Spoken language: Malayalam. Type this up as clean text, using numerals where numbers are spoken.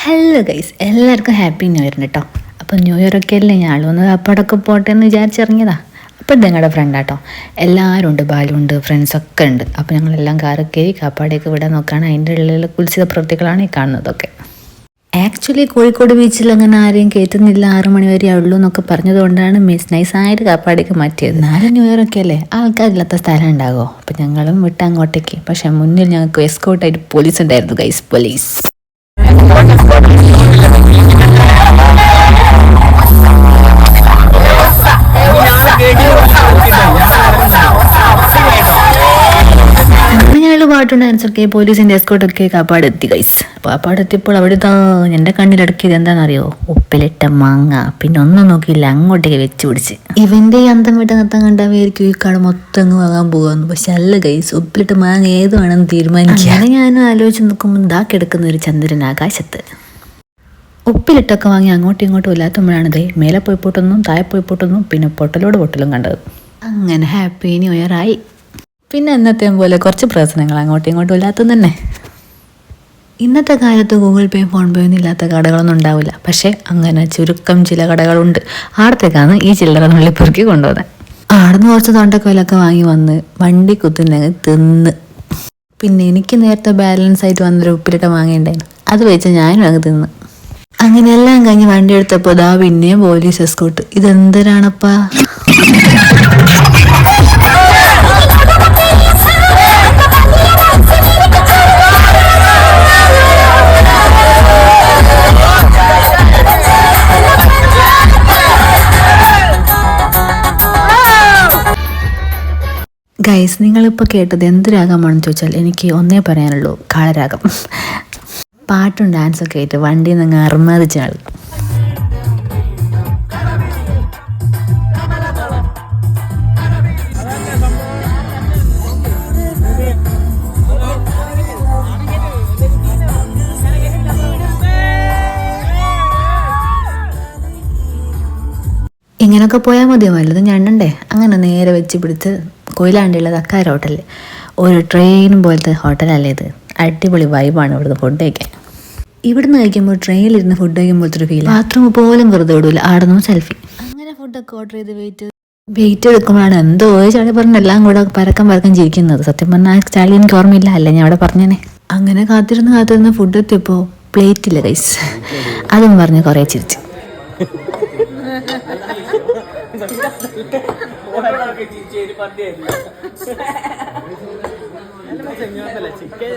ഹലോ ഗൈസ്, എല്ലാവർക്കും ഹാപ്പി ന്യൂ ഇയർ കേട്ടോ. അപ്പോൾ ന്യൂ ഇയർ ഒക്കെ അല്ലേ, ഞാളൊന്ന് അപ്പടൊക്കെ പോട്ടെ എന്ന് വിചാരിച്ചിറങ്ങിയതാ. അപ്പോൾ ഇത് ഞങ്ങളുടെ ഫ്രണ്ടാട്ടോ. എല്ലാവരും ഉണ്ട്, ബാലുണ്ട്, ഫ്രണ്ട്സൊക്കെ ഉണ്ട്. അപ്പോൾ ഞങ്ങളെല്ലാം കാറൊക്കെ കാപ്പാടേക്ക് വിടാൻ നോക്കുകയാണ്. അതിൻ്റെ ഉള്ളിൽ കുൽസിത പ്രവൃത്തികളാണ് ഈ കാണുന്നതൊക്കെ. ആക്ച്വലി കോഴിക്കോട് ബീച്ചിൽ അങ്ങനെ ആരെയും കയറ്റുന്നില്ല, 6 മണി വരെ ഉള്ളൂ എന്നൊക്കെ പറഞ്ഞതുകൊണ്ടാണ് നൈസായിട്ട് കാപ്പാടേക്ക് മാറ്റിയത്. 4 ന്യൂ ഇയർ ഒക്കെ അല്ലേ, ആൾക്കാരില്ലാത്ത സ്ഥലം ഉണ്ടാകുമോ. അപ്പോൾ ഞങ്ങളും വിട്ട് അങ്ങോട്ടേക്ക്. പക്ഷേ മുന്നിൽ ഞങ്ങൾക്ക് എസ്കോർട്ടായിട്ട് പോലീസ് ഉണ്ടായിരുന്നു ഗൈസ്, പോലീസ്. പാട്ടുണ്ടായിരുന്നൊക്കെ പോലീസിന്റെ എസ്കോർട്ടൊക്കെ കാപ്പാടെത്തി ഗൈസ്. കാപ്പാടെത്തിയപ്പോൾ അവിടെ എൻ്റെ കണ്ണിലടക്കിയത് എന്താണെന്നറിയോ? ഉപ്പിലിട്ട മാങ്ങ. പിന്നെ ഒന്നും നോക്കിയില്ല, അങ്ങോട്ടേക്ക് വെച്ച് പിടിച്ച്. ഇവന്റെ ഈ അന്തം വിട്ട നത്തം കണ്ടായിരിക്കും ഈ കട മൊത്തം അങ്ങ് വാങ്ങാൻ പോകാന്ന്. പക്ഷെ അല്ല ഗൈസ്, ഉപ്പിലിട്ട മാങ്ങ ഏത് വേണമെന്ന് തീരുമാനിക്കുക. അങ്ങനെ ഞാൻ ആലോചിച്ച് നോക്കുമ്പോൾ ദാ കിടക്കുന്ന ഒരു ചന്ദ്രൻ ആകാശത്ത്. ഉപ്പിലിട്ടൊക്കെ വാങ്ങി അങ്ങോട്ടും ഇങ്ങോട്ടും ഇല്ലാത്തപ്പോഴാണ് ദേ മേലെ പോയി പൊട്ടുന്നു, താഴെ പോയി പൊട്ടുന്നു, പിന്നെ പൊട്ടലും കണ്ടത്. അങ്ങനെ ഹാപ്പി ന്യൂ ഇയർ ആയി. പിന്നെ എന്നത്തെയും പോലെ കുറച്ച് പ്രശ്നങ്ങൾ അങ്ങോട്ടും ഇങ്ങോട്ടും ഇല്ലാത്തത് തന്നെ. ഇന്നത്തെ കാലത്ത് ഗൂഗിൾ പേ, ഫോൺ പേ ഒന്നും ഇല്ലാത്ത കടകളൊന്നും ഉണ്ടാവില്ല. പക്ഷേ അങ്ങനെ ചുരുക്കം ചില കടകളുണ്ട്. ആടത്തേക്കാണ് ഈ ചില്ലറ നുള്ളിപ്പെറുക്കി കൊണ്ടുപോകുന്നത്. ആടുന്ന് കുറച്ച് തൊണ്ടക്കോലൊക്കെ വാങ്ങി വന്ന് വണ്ടി കുത്തുന്നെങ്കിൽ തിന്ന്. പിന്നെ എനിക്ക് നേരത്തെ ബാലൻസ് ആയിട്ട് വന്നൊരു ഉപ്പിലിട്ട വാങ്ങിയിട്ടുണ്ടായിരുന്നു, അത് വെച്ച് ഞാനും അങ്ങ് തിന്ന്. അങ്ങനെ എല്ലാം കഴിഞ്ഞ് വണ്ടി എടുത്തപ്പോൾ ദാ പിന്നെയും പോലീസ് എസ്കോർട്ട്. ഇതെന്തരാണപ്പാ? ഗൈസ്, നിങ്ങളിപ്പോൾ കേട്ടത് എന്ത് രാഗമാണെന്ന് ചോദിച്ചാൽ എനിക്ക് ഒന്നേ പറയാനുള്ളൂ, കാളരാഗം. പാട്ടും ഡാൻസൊക്കെ ആയിട്ട് വണ്ടിയിൽ നിന്ന് അർമാദിച്ച ആൾ. ഇങ്ങനെയൊക്കെ പോയാൽ മതിയോ? വല്ലതും ഞണ്ടണ്ടേ. അങ്ങനെ നേരെ വെച്ച് പിടിച്ച് കൊയിലാണ്ടിയുള്ളത് അക്കാര ഹോട്ടലിൽ. ഒരു ട്രെയിൻ പോലത്തെ ഹോട്ടലല്ലേ ഇത്. അടിപൊളി വൈബാണ് ഇവിടുന്ന് ഫുഡ് കഴിക്കാൻ. ഇവിടുന്ന് കഴിക്കുമ്പോൾ ട്രെയിനിലിരുന്ന് ഫുഡ് കഴിക്കുമ്പോഴത്തെ ഒരു ഫീൽ. ബാത്റൂം പോലും വെറുതെ വിടില്ല, ആടുന്നു സെൽഫി. അങ്ങനെ ഫുഡൊക്കെ ഓർഡർ ചെയ്ത് വെയിറ്റ് എടുക്കുമ്പോഴാണ് എന്തോ ചളി പറഞ്ഞ എല്ലാം കൂടെ പരക്കം ചിരിക്കുന്നത്. സത്യം പറഞ്ഞാൽ ചളി എനിക്ക് ഓർമ്മയില്ല, അല്ല ഞാൻ അവിടെ പറഞ്ഞേനെ. അങ്ങനെ കാത്തിരുന്ന് ഫുഡ് എത്തിയപ്പോൾ പ്ലേറ്റില്ല ഗൈസ്. അതും പറഞ്ഞ് കുറേ ചിരിച്ച്. ചിക്കൻ